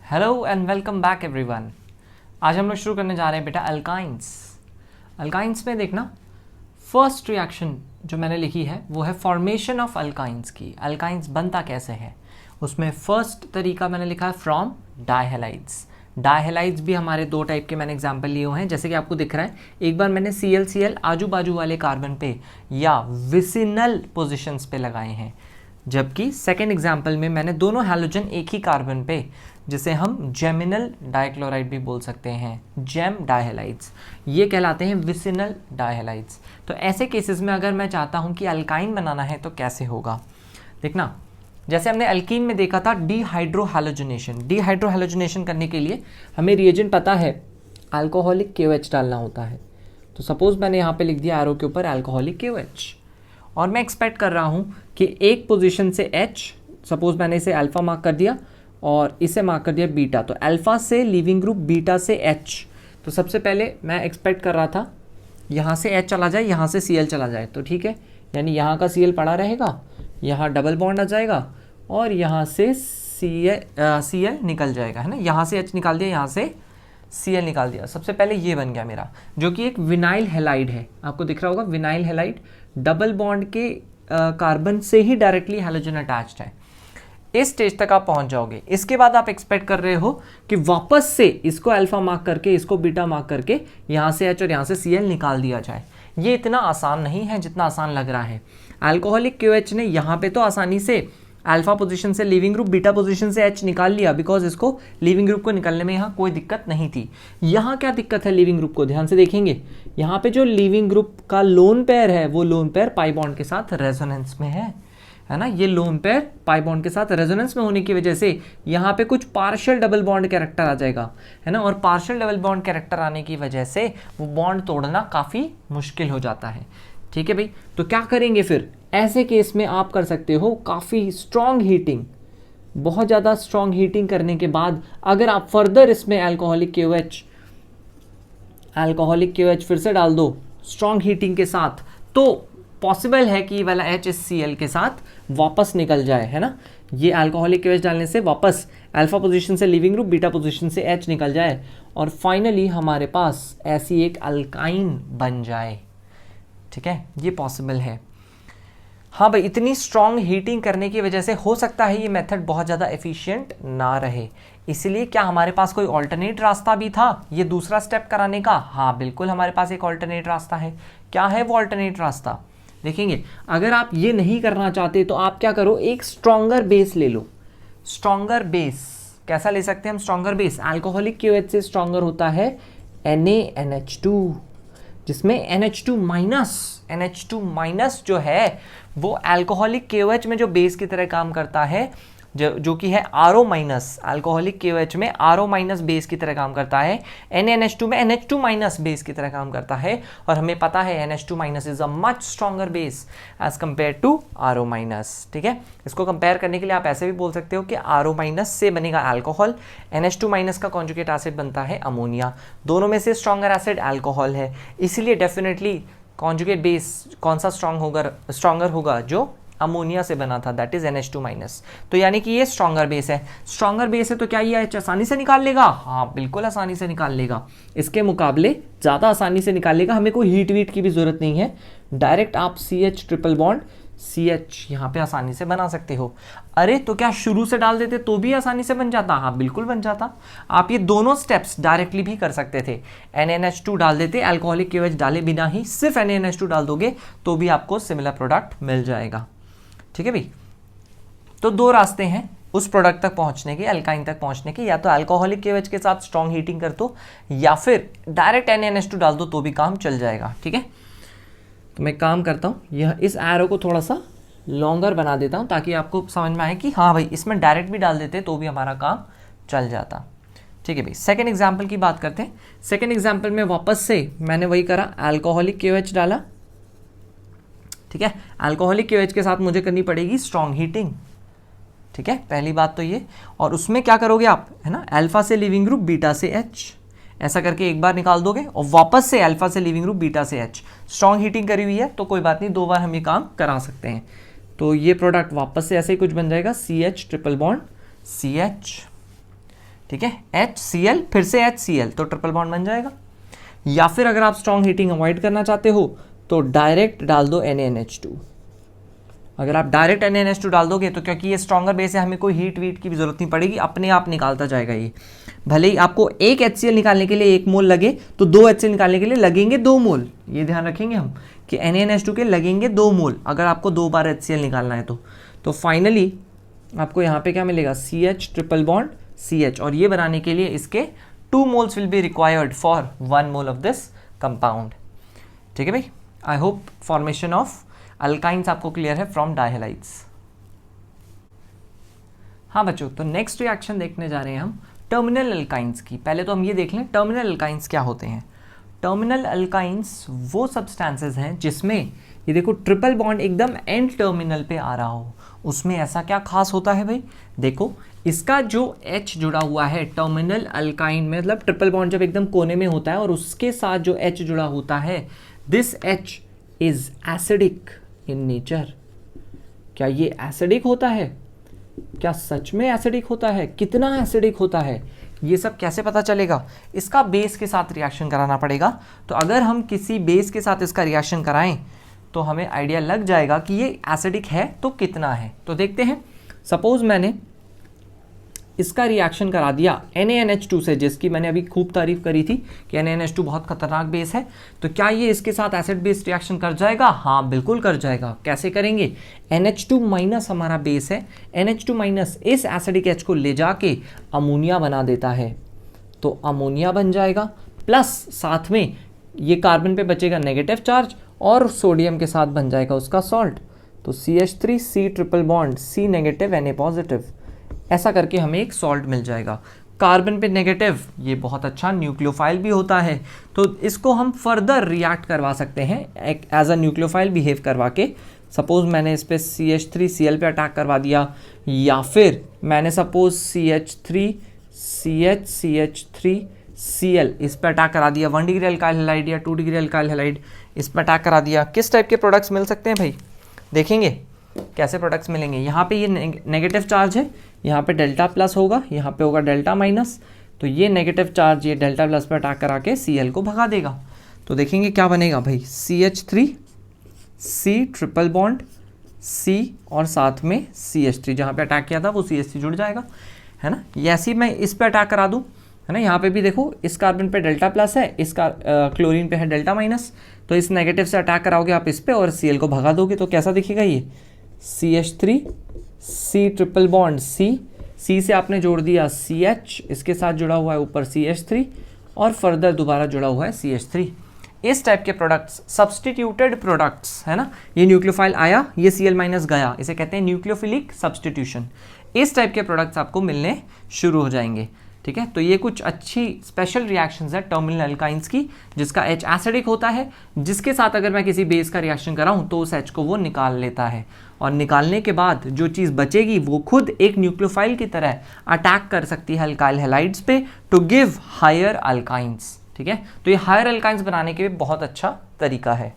Hello and welcome back everyone. आज हम लोग शुरू करने जा रहे हैं बेटा अल्काइंस। अल्काइंस में देखना फर्स्ट रिएक्शन जो मैंने लिखी है वो है फॉर्मेशन ऑफ अल्काइंस की। अल्काइंस बनता कैसे है उसमें फर्स्ट तरीका मैंने लिखा है फ्रॉम डायहैलाइड्स। डायहैलाइड्स भी हमारे दो टाइप के मैंने एग्जांपल लिए हुए हैं, जैसे कि आपको दिख रहा है। एक बार मैंने ClCl आजू बाजू वाले कार्बन पे या विसिनल पोजिशंस पे लगाए हैं, जबकि सेकेंड एग्जाम्पल में मैंने दोनों हैलोजन एक ही कार्बन पे, जिसे हम जेमिनल डाइक्लोराइड भी बोल सकते हैं, जेम डायहैलाइड्स, ये कहलाते हैं विसिनल डायहैलाइड्स। तो ऐसे केसेस में अगर मैं चाहता हूं कि अल्काइन बनाना है तो कैसे होगा, देखना। जैसे हमने अल्कीन में देखा था डीहाइड्रोहैलोजनेशन। डीहाइड्रोहैलोजनेशन करने के लिए हमें रिएजेंट पता है, अल्कोहलिक KOH डालना होता है। तो सपोज मैंने यहाँ पे लिख दिया एरो के ऊपर अल्कोहलिक KOH, और मैं एक्सपेक्ट कर रहा हूँ कि एक पोजीशन से H, सपोज मैंने इसे अल्फा मार्क कर दिया और इसे मार्क कर दिया बीटा, तो अल्फा से लिविंग ग्रुप, बीटा से H। तो सबसे पहले मैं एक्सपेक्ट कर रहा था यहाँ से H चला जाए, यहाँ से Cl चला जाए, तो ठीक है, यानी यहाँ का Cl पड़ा रहेगा, यहाँ डबल बॉन्ड आ जाएगा और यहाँ से Cl निकल जाएगा, है ना। यहाँ से H निकाल दिया, यहाँ से Cl निकाल दिया। सबसे पहले ये बन गया मेरा, जो कि एक विनाइल हैलाइड है। आपको दिख रहा होगा विनाइल हैलाइड, डबल बॉन्ड के कार्बन से ही डायरेक्टली हैलोजन अटैच्ड है। इस स्टेज तक आप पहुंच जाओगे। इसके बाद आप एक्सपेक्ट कर रहे हो कि वापस से इसको अल्फा मार्क करके, इसको बीटा मार्क करके, यहाँ से H और यहाँ से Cl निकाल दिया जाए। ये इतना आसान नहीं है जितना आसान लग रहा है। अल्कोहलिक KOH ने यहाँ पे तो आसानी से अल्फा पोजीशन से लिविंग ग्रुप, बीटा पोजीशन से H निकाल लिया, बिकॉज इसको लिविंग ग्रुप को निकालने में यहाँ कोई दिक्कत नहीं थी। यहाँ क्या दिक्कत है लिविंग ग्रुप को, ध्यान से देखेंगे। यहाँ पे जो लिविंग ग्रुप का लोन पेयर है वो लोन पेयर पाई बॉन्ड के साथ रेजोनेंस में है ना। ये लोन पेयर पाई बॉन्ड के साथ रेजोनेंस में होने की वजह से यहाँ पे कुछ पार्शियल डबल बॉन्ड कैरेक्टर आ जाएगा, है ना। और पार्शियल डबल बॉन्ड कैरेक्टर आने की वजह से वो बॉन्ड तोड़ना काफ़ी मुश्किल हो जाता है। ठीक है भाई, तो क्या करेंगे फिर ऐसे केस में? आप कर सकते हो काफ़ी स्ट्रॉन्ग हीटिंग, बहुत ज़्यादा स्ट्रॉन्ग हीटिंग करने के बाद अगर आप फर्दर इसमें अल्कोहलिक KOH फिर से डाल दो स्ट्रॉन्ग हीटिंग के साथ, तो पॉसिबल है कि वाला H इस Cl के साथ वापस निकल जाए, है ना। ये अल्कोहलिक KOH डालने से वापस अल्फा पोजीशन से लिविंग ग्रुप, बीटा पोजीशन से H निकल जाए और फाइनली हमारे पास ऐसी एक अल्काइन बन जाए। ठीक है, ये पॉसिबल है। हाँ भाई, इतनी स्ट्रॉन्ग हीटिंग करने की वजह से हो सकता है ये मेथड बहुत ज़्यादा एफिशिएंट ना रहे, इसलिए क्या हमारे पास कोई ऑल्टरनेट रास्ता भी था ये दूसरा स्टेप कराने का? हाँ बिल्कुल, हमारे पास एक ऑल्टरनेट रास्ता है। क्या है वो ऑल्टरनेट रास्ता? देखेंगे, अगर आप ये नहीं करना चाहते तो आप क्या करो, एक स्ट्रॉन्गर बेस ले लो। स्ट्रॉन्गर बेस कैसा ले सकते हैं हम? स्ट्रॉन्गर बेस अल्कोहलिक KOH से स्ट्रॉन्गर होता है NaNH2, जिसमें NH2 माइनस जो है वो अल्कोहलिक KOH में जो बेस की तरह काम करता है, जो कि है RO माइनस। अल्कोहलिक KOH में RO माइनस बेस की तरह काम करता है, NaNH2 में NH2 माइनस बेस की तरह काम करता है। और हमें पता है NH2 minus is a much stronger base as compared to RO minus. ठीक है, इसको कंपेयर करने के लिए आप ऐसे भी बोल सकते हो कि RO माइनस से बनेगा अल्कोहल, NH2 माइनस का कॉन्जुगेट एसिड बनता है अमोनिया। दोनों में से स्ट्रॉन्गर एसिड अल्कोहल है, इसीलिए डेफिनेटली कॉन्जुगेट बेस कौन सा स्ट्रॉन्गर होगा? जो अमोनिया से बना था, दैट इज NH2 माइनस। तो यानी कि ये स्ट्रॉन्गर बेस है। स्ट्रॉन्गर बेस है तो क्या ये H आसानी से निकाल लेगा? हाँ बिल्कुल आसानी से निकाल लेगा, इसके मुकाबले ज़्यादा आसानी से निकाल लेगा। हमें कोई हीट वीट की भी जरूरत नहीं है, डायरेक्ट आप CH ट्रिपल बॉन्ड CH यहाँ पे आसानी से बना सकते हो। अरे तो क्या शुरू से डाल देते तो भी आसानी से बन जाता? हाँ बिल्कुल बन जाता। आप ये दोनों स्टेप्स डायरेक्टली भी कर सकते थे। NaNH2 डाल देते, अल्कोहलिक KOH डाले बिना ही सिर्फ NaNH2 डाल दोगे तो भी आपको सिमिलर प्रोडक्ट मिल जाएगा। ठीक है भाई, तो दो रास्ते हैं उस प्रोडक्ट तक पहुंचने के, अल्काइन तक पहुंचने के। या तो अल्कोहलिक KOH के साथ स्ट्रॉन्ग हीटिंग कर दो, या फिर डायरेक्ट NaNH2 डाल दो तो भी काम चल जाएगा। ठीक है, तो मैं काम करता हूँ, यह इस एरो को थोड़ा सा लॉन्गर बना देता हूँ ताकि आपको समझ में आए कि हाँ भाई इसमें डायरेक्ट भी डाल देते तो भी हमारा काम चल जाता। ठीक है भाई, सेकेंड एग्जाम्पल की बात करते हैं। सेकेंड एग्जाम्पल में वापस से मैंने वही करा, अल्कोहलिक KOH डाला। ठीक है, अल्कोहलिक KOH के साथ मुझे करनी पड़ेगी स्ट्रॉन्ग हीटिंग। ठीक है, पहली बात तो ये। और उसमें क्या करोगे आप, है ना, अल्फा से लिविंग ग्रुप, बीटा से H, ऐसा करके एक बार निकाल दोगे और वापस से अल्फा से लिविंग ग्रुप, बीटा से H। स्ट्रॉन्ग हीटिंग करी हुई है तो कोई बात नहीं, दो बार हम ये काम करा सकते हैं। तो ये प्रोडक्ट वापस से ऐसे ही कुछ बन जाएगा, CH ट्रिपल बॉन्ड CH। ठीक है, HCl फिर से HCl, तो ट्रिपल बॉन्ड बन जाएगा। या फिर अगर आप स्ट्रॉन्ग हीटिंग अवॉइड करना चाहते हो तो डायरेक्ट डाल दो NaNH2। अगर आप डायरेक्ट NaNH2 डाल दोगे तो क्योंकि ये स्ट्रॉन्गर बेस है, हमें कोई हीट वीट की भी जरूरत नहीं पड़ेगी, अपने आप निकालता जाएगा ये। भले ही आपको एक HCl निकालने के लिए 1 मोल लगे तो 2 HCl निकालने के लिए लगेंगे 2 मोल। ये ध्यान रखेंगे हम कि NaNH2 के लगेंगे 2 मोल अगर आपको 2 बार HCl निकालना है तो फाइनली आपको यहाँ पे क्या मिलेगा, CH ट्रिपल बॉन्ड CH, और ये बनाने के लिए इसके 2 moles will be required for 1 mole of this compound. ठीक है भाई, I hope formation of alkynes आपको क्लियर है फ्रॉम डायहलाइड्स। हाँ बच्चों, तो नेक्स्ट रिएक्शन देखने जा रहे हैं हम टर्मिनल अल्काइंस की। पहले तो हम ये देख लें टर्मिनल अल्काइंस क्या होते हैं। टर्मिनल अल्काइंस वो सब्सटेंसेस हैं जिसमें ये देखो ट्रिपल बॉन्ड एकदम एंड टर्मिनल पे आ रहा हो। उसमें ऐसा क्या खास होता है भाई, देखो इसका जो H जुड़ा हुआ है टर्मिनल अल्काइन में, मतलब ट्रिपल बॉन्ड जब एकदम कोने में होता है और उसके साथ जो H जुड़ा होता है, this H is acidic in nature. क्या ये एसिडिक होता है? क्या सच में एसिडिक होता है? कितना एसिडिक होता है ये सब कैसे पता चलेगा? इसका बेस के साथ रिएक्शन कराना पड़ेगा। तो अगर हम किसी बेस के साथ इसका रिएक्शन कराएं तो हमें आइडिया लग जाएगा कि ये एसिडिक है तो कितना है। तो देखते हैं, सपोज मैंने इसका रिएक्शन करा दिया NaNH2 से, जिसकी मैंने अभी खूब तारीफ करी थी कि NaNH2 बहुत खतरनाक बेस है, तो क्या ये इसके साथ एसिड बेस रिएक्शन कर जाएगा? हाँ बिल्कुल कर जाएगा। कैसे करेंगे? NH2 माइनस हमारा बेस है, NH2 माइनस इस एसिडिक H को ले जाके अमोनिया बना देता है, तो अमोनिया बन जाएगा। प्लस साथ में ये कार्बन पे बचेगा नेगेटिव चार्ज और सोडियम के साथ बन जाएगा उसका सॉल्ट, तो CH3 C triple bond C negative Na positive, ऐसा करके हमें एक सॉल्ट मिल जाएगा। कार्बन पे नेगेटिव, ये बहुत अच्छा न्यूक्लियोफाइल भी होता है, तो इसको हम फर्दर रिएक्ट करवा सकते हैं एक एज अ न्यूक्लियोफाइल बिहेव करवा के। सपोज मैंने इस पर CH3Cl पे अटैक करवा दिया, या फिर मैंने सपोज CH3CH3Cl इस पर अटैक करा दिया, 1 डिग्री अल्काइल हैलाइड या 2 डिग्री अल्काइल हैलाइड इस पर अटैक करा दिया। किस टाइप के प्रोडक्ट्स मिल सकते हैं भाई, देखेंगे कैसे प्रोडक्ट्स मिलेंगे। यहाँ पे ये नेगेटिव चार्ज है, यहाँ पे डेल्टा प्लस होगा, यहाँ पे होगा डेल्टा माइनस, तो ये नेगेटिव चार्ज ये डेल्टा प्लस पे अटैक करा के Cl को भगा देगा। तो देखेंगे क्या बनेगा भाई, CH3 C triple bond C और साथ में CH3, जहाँ पे अटैक किया था वो CH3 जुड़ जाएगा, है ना। ये ऐसे ही मैं इस पे अटैक करा दूँ, है ना। यहाँ पे भी देखो इस कार्बन पे डेल्टा प्लस है, इस क्लोरीन पे है डेल्टा माइनस, तो इस नेगेटिव से अटैक कराओगे आप इस पे और Cl को भगा दोगे, तो कैसा दिखेगा ये CH3 C triple bond C से आपने जोड़ दिया CH, इसके साथ जुड़ा हुआ है ऊपर CH3 और फर्दर दोबारा जुड़ा हुआ है CH3। इस टाइप के प्रोडक्ट्स सब्सटीट्यूटेड प्रोडक्ट्स, है ना। ये न्यूक्लियोफाइल आया, ये Cl माइनस गया, इसे कहते हैं न्यूक्लियोफिलिक सब्सटीट्यूशन। इस टाइप के प्रोडक्ट्स आपको मिलने शुरू हो जाएंगे, ठीक है। तो ये कुछ अच्छी स्पेशल रिएक्शंस है टर्मिनल अल्काइंस की, जिसका H एसिडिक होता है, जिसके साथ अगर मैं किसी बेस का रिएक्शन कराऊं तो उस H को वो निकाल लेता है, और निकालने के बाद जो चीज़ बचेगी वो खुद एक न्यूक्लियोफाइल की तरह अटैक कर सकती है अल्काइल हैलाइड्स पे टू गिव हायर अल्काइंस, ठीक है। तो ये हायर अल्काइंस बनाने के लिए बहुत अच्छा तरीका है।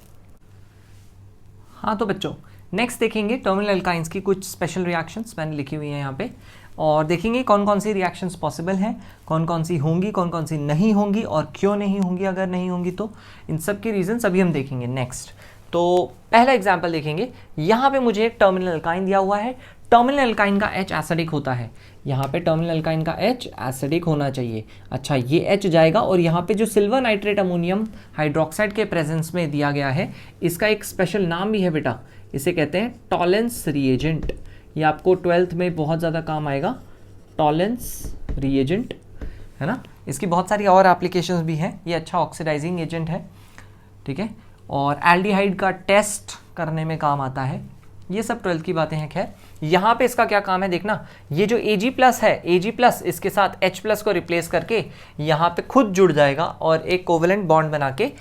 हाँ तो बच्चों, नेक्स्ट देखेंगे टर्मिनल अल्काइंस की कुछ स्पेशल रिएक्शंस मैंने लिखी हुई हैं यहाँ पे, और देखेंगे कौन कौन सी रिएक्शंस पॉसिबल हैं, कौन कौन सी होंगी, कौन कौन सी नहीं होंगी और क्यों नहीं होंगी। अगर नहीं होंगी तो इन सब के रीजंस अभी हम देखेंगे नेक्स्ट। तो पहला एग्जांपल देखेंगे, यहाँ पे मुझे एक टर्मिनल अल्काइन दिया हुआ है, टर्मिनल अल्काइन का H एसिडिक होता है, यहाँ पे टर्मिनल अल्काइन का H एसिडिक होना चाहिए। अच्छा, ये H जाएगा और यहाँ पे जो सिल्वर नाइट्रेट अमोनियम हाइड्रोक्साइड के प्रेजेंस में दिया गया है, इसका एक स्पेशल नाम भी है बेटा, इसे कहते हैं टॉलेंस रिएजेंट। ये आपको 12th में बहुत ज़्यादा काम आएगा, टॉलेंस रिएजेंट, है ना। इसकी बहुत सारी और एप्लीकेशंस भी हैं, ये अच्छा ऑक्सीडाइजिंग एजेंट है, ठीक है, और एल्डिहाइड का टेस्ट करने में काम आता है। ये सब 12th की बातें हैं। खैर, यहाँ पे इसका क्या काम है देखना, ये जो Ag+ है, Ag+ इसके साथ H+ को रिप्लेस करके यहाँ पे खुद जुड़ जाएगा और एक कोवेलेंट बॉन्ड बना के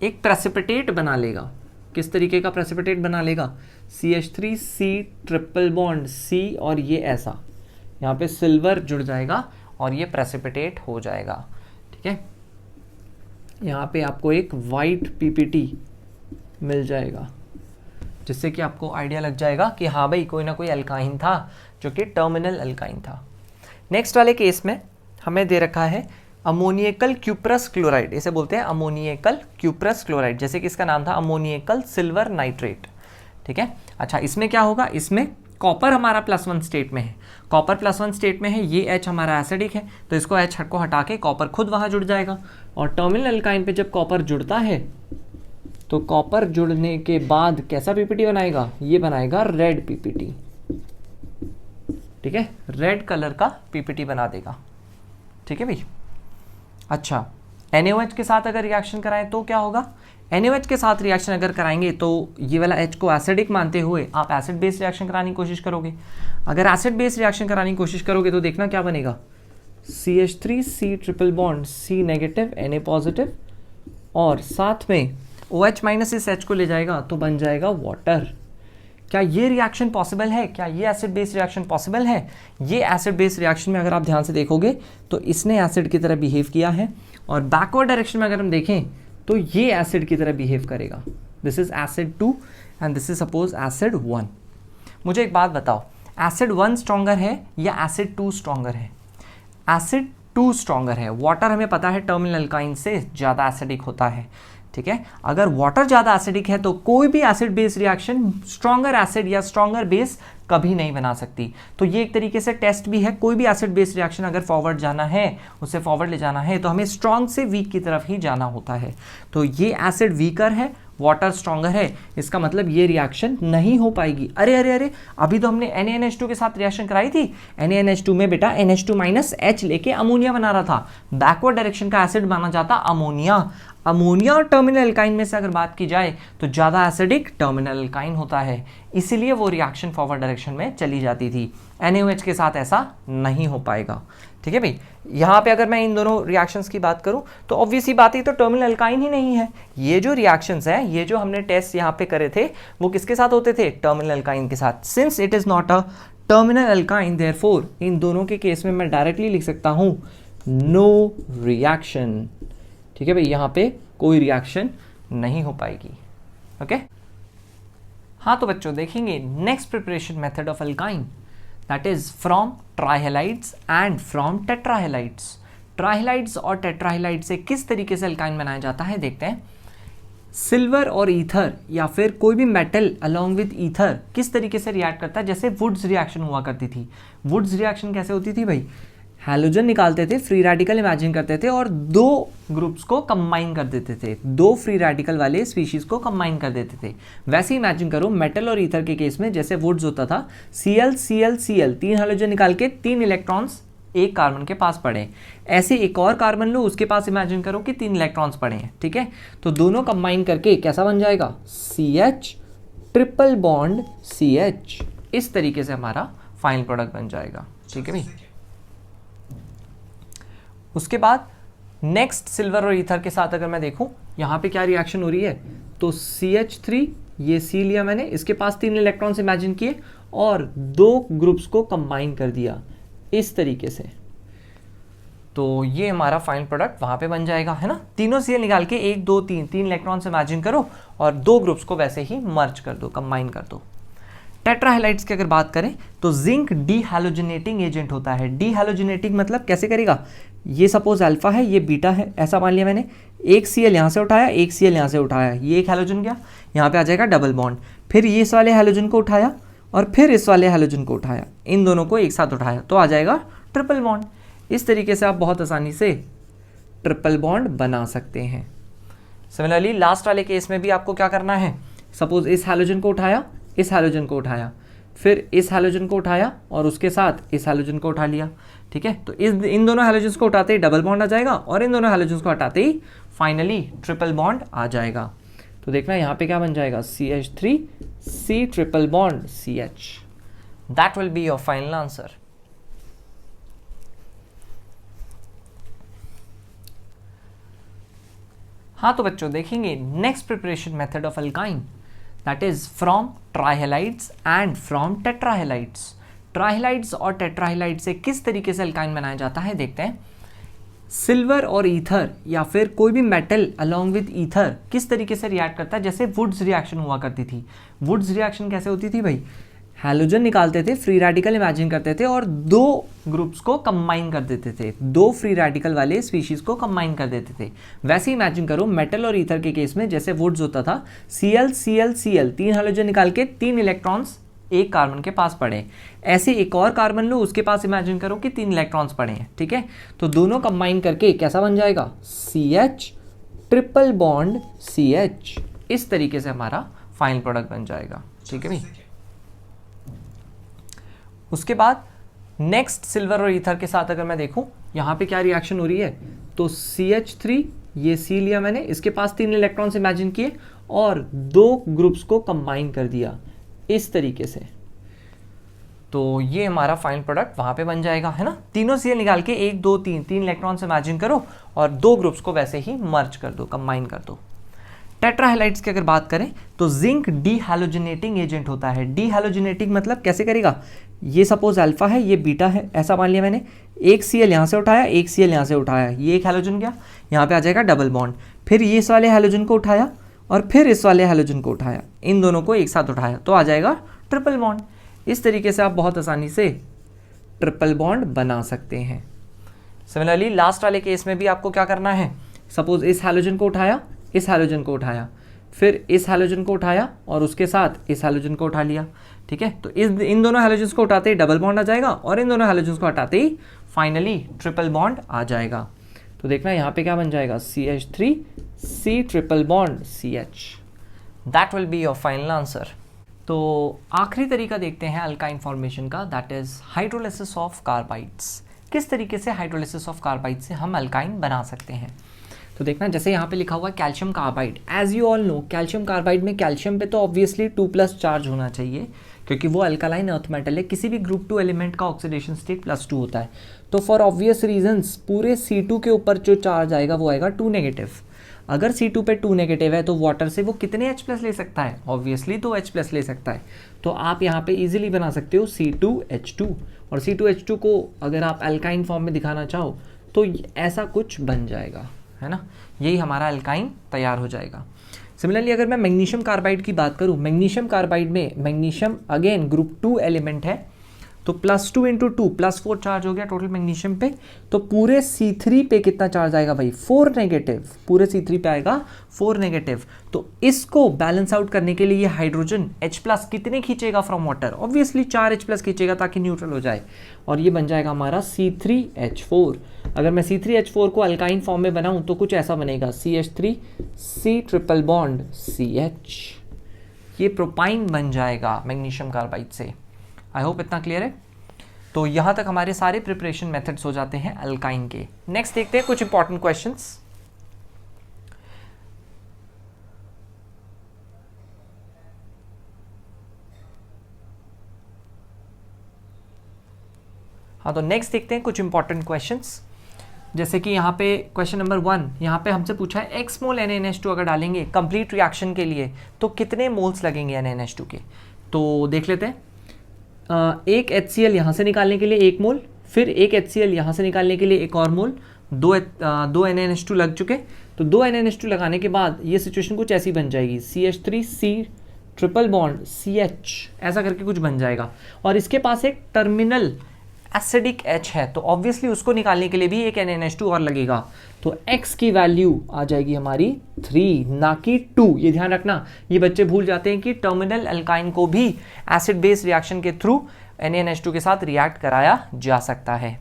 एक प्रेसिपिटेट बना लेगा। किस तरीके का प्रेसिपिटेट बना लेगा, CH3C ट्रिपल बॉन्ड C और ये ऐसा, यहाँ पे सिल्वर जुड़ जाएगा और ये प्रेसिपिटेट हो जाएगा, ठीक है। यहाँ पे आपको एक वाइट PPT मिल जाएगा, जिससे कि आपको आइडिया लग जाएगा कि हाँ भाई कोई ना कोई अल्काइन था जो कि टर्मिनल अल्काइन था। नेक्स्ट वाले केस में हमें दे रखा है अमोनियकल क्यूप्रस क्लोराइड, इसे बोलते हैं अमोनियकल क्यूप्रस क्लोराइड, जैसे कि इसका नाम था अमोनियकल सिल्वर नाइट्रेट। ठीक है, अच्छा इसमें क्या होगा, इसमें कॉपर हमारा +1 स्टेट में है, कॉपर +1 स्टेट में है, ये H हमारा एसिडिक है, तो इसको H को हटा के कॉपर खुद वहाँ जुड़ जाएगा। और टर्मिनल अल्काइन पे जब कॉपर जुड़ता है तो कॉपर जुड़ने के बाद कैसा पीपीटी बनाएगा, ये बनाएगा रेड पीपीटी। ठीक है, रेड कलर का पीपीटी बना देगा। ठीक है भाई। अच्छा NaOH के साथ अगर रिएक्शन कराएं तो क्या होगा, NaOH के साथ रिएक्शन अगर कराएंगे तो ये वाला H को एसिडिक मानते हुए आप एसिड बेस रिएक्शन कराने की कोशिश करोगे। अगर एसिड बेस रिएक्शन कराने की कोशिश करोगे तो देखना क्या बनेगा, CH3 C triple bond C negative Na positive, और साथ में OH माइनस इस H को ले जाएगा तो बन जाएगा वाटर। क्या ये रिएक्शन पॉसिबल है, क्या ये एसिड बेस रिएक्शन पॉसिबल है? ये एसिड बेस रिएक्शन में अगर आप ध्यान से देखोगे तो इसने एसिड की तरह बिहेव किया है, और बैकवर्ड डायरेक्शन में अगर हम देखें तो ये एसिड की तरह बिहेव करेगा। This is acid 2 and this is suppose acid 1। मुझे एक बात बताओ, एसिड 1 स्ट्रॉन्गर है या एसिड 2 स्ट्रॉन्गर है? एसिड 2 स्ट्रॉन्गर है। वाटर हमें पता है टर्मिनल अल्काइन से ज़्यादा एसिडिक होता है। ठीक है, अगर वाटर ज़्यादा एसिडिक है तो कोई भी acid base reaction stronger acid या स्ट्रॉन्गर बेस कभी नहीं बना सकती। तो ये एक तरीके से टेस्ट भी है, कोई भी एसिड बेस रिएक्शन अगर फॉरवर्ड जाना है, उसे फॉरवर्ड ले जाना है तो हमें स्ट्रॉन्ग से वीक की तरफ ही जाना होता है। तो ये एसिड वीकर है, वाटर स्ट्रॉन्गर है, इसका मतलब ये रिएक्शन नहीं हो पाएगी। अरे अरे अरे, अभी तो हमने NaNH2 के साथ रिएक्शन कराई थी। NaNH2 में बेटा NH2 - H लेके अमोनिया बना रहा था। बैकवर्ड डायरेक्शन का एसिड माना जाता अमोनिया। अमोनिया और टर्मिनल अल्काइन में से अगर बात की जाए तो ज़्यादा एसिडिक टर्मिनल अल्काइन होता है, इसीलिए वो रिएक्शन फॉरवर्ड डायरेक्शन में चली जाती थी। NaOH के साथ ऐसा नहीं हो पाएगा। ठीक है भाई, यहाँ पे अगर मैं इन दोनों रिएक्शंस की बात करूँ तो ऑब्वियस ही बात है, तो टर्मिनल अल्काइन ही नहीं है। ये जो रिएक्शंस हैं, ये जो हमने टेस्ट यहाँ पे करे थे वो किसके साथ होते थे, टर्मिनल अल्काइन के साथ। Since it is not a terminal alkyne, therefore in दोनों के केस में मैं डायरेक्टली लिख सकता हूँ नो रिएक्शन। ठीक है भाई, यहाँ पे कोई रिएक्शन नहीं हो पाएगी। ओके हाँ, तो बच्चों देखेंगे next preparation method of alkyne, that is from trihalides and from tetrahalides. Trihalides और टेट्राहेलाइड से किस तरीके से अल्काइन बनाया जाता है देखते हैं। सिल्वर और ईथर या फिर कोई भी मेटल अलोंग विद ईथर किस तरीके से रिएक्ट करता है, जैसे वुड्स रिएक्शन हुआ करती थी। वुड्स रिएक्शन कैसे होती थी भाई, हैलोजन निकालते थे, फ्री रेडिकल इमेजिन करते थे और दो ग्रुप्स को कंबाइन कर देते थे, दो फ्री रेडिकल वाले स्पीशीज को कंबाइन कर देते थे। वैसे इमेजिन करो मेटल और ईथर के केस में जैसे वुड्स होता था, Cl Cl Cl 3 हैलोजन निकाल के 3 इलेक्ट्रॉन्स एक कार्बन के पास पड़े, ऐसे एक और कार्बन लो उसके पास इमेजिन करो कि 3 इलेक्ट्रॉन्स पड़े हैं। ठीक है, तो दोनों कंबाइन करके कैसा बन जाएगा, CH ट्रिपल बॉन्ड CH। इस तरीके से हमारा फाइनल प्रोडक्ट बन जाएगा। ठीक है भाई, उसके बाद नेक्स्ट सिल्वर और ईथर के साथ अगर मैं देखूं यहाँ पे क्या रिएक्शन हो रही है, तो CH3 ये C लिया मैंने, इसके पास 3 इलेक्ट्रॉन्स इमेजिन किए और 2 ग्रुप्स को कंबाइन कर दिया इस तरीके से। तो ये हमारा फाइनल प्रोडक्ट वहाँ पे बन जाएगा, है ना। तीनों Cl निकाल के 1 2 3 इलेक्ट्रॉन्स इमेजिन करो और 2 ग्रुप्स को वैसे ही मर्ज कर दो, कंबाइन कर दो। टेट्राहेलाइड्स की अगर बात करें तो जिंक डीहैलोजिनेटिंग एजेंट होता है। डीहैलोजिनेटिंग मतलब कैसे करेगा, ये सपोज अल्फा है, ये बीटा है, ऐसा मान लिया मैंने, एक Cl यहाँ से उठाया, एक Cl यहाँ से उठाया, ये एक हैलोजन गया, यहाँ पे आ जाएगा डबल बॉन्ड, फिर ये इस वाले हैलोजन को उठाया और फिर इस वाले हैलोजन को उठाया, इन दोनों को एक साथ उठाया तो आ जाएगा ट्रिपल बॉन्ड। इस तरीके से आप बहुत आसानी से ट्रिपल बॉन्ड बना सकते हैं। सिमिलरली लास्ट वाले केस में भी आपको क्या करना है, सपोज इस हैलोजन को उठाया, इस हैलोजन को उठाया, फिर इस हैलोजन को उठाया और उसके साथ इस हैलोजन को उठा लिया। ठीक है, तो इन दोनों हैलोजन्स को उठाते ही डबल बॉन्ड आ जाएगा और इन दोनों हैलोजन्स को हटाते ही फाइनली ट्रिपल बॉन्ड आ जाएगा। तो देखना यहाँ पे क्या बन जाएगा, CH3 C triple bond CH। That will be your final answer. हाँ, तो बच्चों देखेंगे next preparation method of alkyne, that is from trihalides and from tetrahalides। ट्राइहेलाइड्स और टेट्राहेलाइड से किस तरीके से अल्काइन बनाया जाता है देखते हैं। सिल्वर और ईथर या फिर कोई भी मेटल अलोंग विद ईथर किस तरीके से रिएक्ट करता है, जैसे वुड्स रिएक्शन हुआ करती थी। वुड्स रिएक्शन कैसे होती थी भाई, हैलोजन निकालते थे, फ्री रेडिकल इमेजिन करते थे और दो ग्रुप्स को कंबाइन कर देते थे, दो फ्री रेडिकल वाले स्पीशीज को कंबाइन कर देते थे। वैसे इमेजिन करो मेटल और ईथर के केस में जैसे वुड्स होता था, Cl Cl Cl, 3 हैलोजन निकाल के 3 इलेक्ट्रॉन्स एक कार्बन के पास पड़े, ऐसे एक और कार्बन लो उसके पास इमेजिन करो कि 3 इलेक्ट्रॉन्स पड़े हैं, ठीक है। तो दोनों कंबाइन करके कैसा बन जाएगा, CH ट्रिपल बॉन्ड CH, इस तरीके से हमारा फाइनल प्रोडक्ट बन जाएगा, ठीक है भाई। उसके बाद नेक्स्ट सिल्वर और ईथर के साथ अगर मैं देखूं यहाँ पे क्या रिएक्शन हो रही है, तो CH3, ये C लिया मैंने, इसके पास 3 इलेक्ट्रॉन्स इमेजिन किए और 2 ग्रुप्स को कंबाइन कर दिया इस तरीके से, तो ये हमारा फाइनल प्रोडक्ट वहां पे बन जाएगा, है ना। तीनों Cl निकाल के 1 2 3 इलेक्ट्रॉन्स इमेजिन करो और 2 ग्रुप्स को वैसे ही मर्ज कर दो, कंबाइन कर दो। टेट्राहेलाइड्स की अगर बात करें तो जिंक डीहैलोजिनेटिंग एजेंट होता है। डीहैलोजिनेटिंग मतलब कैसे करेगा, ये सपोज अल्फा है, ये बीटा है, ऐसा मान लिया मैंने, एक Cl यहाँ से उठाया, एक Cl यहाँ से उठाया, ये एक हैलोजन गया, यहाँ पे आ जाएगा डबल बॉन्ड, फिर ये इस वाले हैलोजन को उठाया और फिर इस वाले हैलोजन को उठाया, इन दोनों को एक साथ उठाया तो आ जाएगा ट्रिपल बॉन्ड। इस तरीके से आप बहुत आसानी से ट्रिपल बॉन्ड बना सकते हैं। सिमिलरली लास्ट वाले केस में भी आपको क्या करना है, सपोज इस हैलोजन को उठाया, इस हैलोजन को उठाया, फिर इस हैलोजन को उठाया और उसके साथ इस हैलोजन को उठा लिया, ठीक है। तो इन दोनों हैलोजन्स को उठाते ही डबल बॉन्ड आ जाएगा और इन दोनों हैलोजन्स को हटाते ही फाइनली ट्रिपल बॉन्ड आ जाएगा। तो देखना यहाँ पे क्या बन जाएगा, CH3 C triple bond CH, that will be your final answer. तो आखिरी तरीका देखते हैं अल्काइन फॉर्मेशन का, that is hydrolysis of carbides. किस तरीके से हाइड्रोलिसिस ऑफ कार्बाइड से हम अल्काइन बना सकते हैं। तो देखना जैसे यहाँ पे लिखा हुआ है calcium carbide, as you all know calcium carbide में कैल्शियम पे तो ऑब्वियसली 2+ चार्ज होना चाहिए क्योंकि वो अल्कालाइन अर्थ मेटल है, किसी भी ग्रुप 2 एलिमेंट का ऑक्सीडेशन स्टेट +2 होता है। तो फॉर ऑब्वियस रीजंस पूरे C2 के ऊपर जो चार्ज आएगा वो आएगा 2 नेगेटिव। अगर C2 पे 2 नेगेटिव है तो वाटर से वो कितने H+ ले सकता है, ऑब्वियसली 2 H+ ले सकता है। तो आप यहाँ पे इजीली बना सकते हो C2H2, और C2H2 को अगर आप अल्काइन फॉर्म में दिखाना चाहो तो ऐसा कुछ बन जाएगा, है ना, यही हमारा अल्काइन तैयार हो जाएगा। सिमिलरली अगर मैं मैग्नीशियम कार्बाइड की बात करूं, मैग्नीशियम कार्बाइड में मैग्नीशियम अगेन ग्रुप 2 एलिमेंट है, तो +2 × 2 +4 चार्ज हो गया टोटल मैग्नीशियम पे। तो पूरे C3 पे कितना चार्ज आएगा भाई, 4 नेगेटिव, पूरे C3 पे आएगा 4 नेगेटिव। तो इसको बैलेंस आउट करने के लिए ये हाइड्रोजन H+ कितने खींचेगा फ्रॉम वाटर, ऑब्वियसली 4 H+ खींचेगा ताकि न्यूट्रल हो जाए, और ये बन जाएगा हमारा C3H4। अगर मैं C3H4 को अल्काइन फॉर्म में बनाऊं तो कुछ ऐसा बनेगा, CH3 C triple bond CH, ये प्रोपाइन बन जाएगा मैग्नीशियम कार्बाइड से। आई होप इतना क्लियर है। तो यहाँ तक हमारे सारे प्रिपरेशन मेथड्स हो जाते हैं अल्काइन के। नेक्स्ट देखते हैं कुछ इंपॉर्टेंट क्वेश्चंस। हाँ, तो नेक्स्ट देखते हैं कुछ इंपॉर्टेंट क्वेश्चंस, जैसे कि यहाँ पे क्वेश्चन नंबर 1 यहाँ पे हमसे पूछा है x मोल NaNH2 अगर डालेंगे कंप्लीट रिएक्शन के लिए तो कितने मोल्स लगेंगे NaNH2 के। तो देख लेते हैं, एक HCl यहाँ से निकालने के लिए 1 मोल, फिर एक HCl यहाँ से निकालने के लिए 1 और मोल, दो NaNH2 लग चुके। तो 2 NaNH2 लगाने के बाद ये सिचुएशन कुछ ऐसी बन जाएगी, CH3 C triple bond CH, ऐसा करके कुछ बन जाएगा। और इसके पास एक टर्मिनल एसिडिक H है, तो ऑब्वियसली उसको निकालने के लिए भी एक NaNH2 और लगेगा। तो X की वैल्यू आ जाएगी हमारी 3 ना कि 2। ये ध्यान रखना, ये बच्चे भूल जाते हैं कि टर्मिनल अल्काइन को भी एसिड बेस रिएक्शन के थ्रू NaNH2 के साथ रिएक्ट कराया जा सकता है।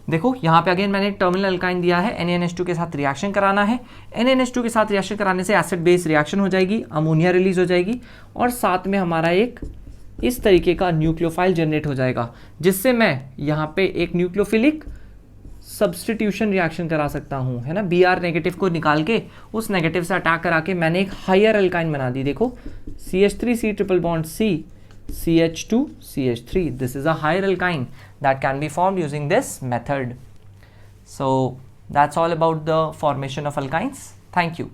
देखो यहाँ पे अगेन मैंने टर्मिनल अल्काइन दिया है, NaNH2 के साथ रिएक्शन कराना है। NaNH2 के साथ रिएक्शन कराने से एसिड बेस रिएक्शन हो जाएगी, अमोनिया रिलीज हो जाएगी और साथ में हमारा एक इस तरीके का न्यूक्लियोफाइल जनरेट हो जाएगा, जिससे मैं यहाँ पे एक न्यूक्लियोफिलिक सब्स्टिट्यूशन रिएक्शन करा सकता हूँ, है ना। Br नेगेटिव को निकाल के उस नेगेटिव से अटैक करा के मैंने एक हायर अल्काइन बना दी। देखो CH3 C triple bond C CH2 CH3, this is a higher alkyne that can be formed using this method. So that's all about the formation of alkynes. Thank you.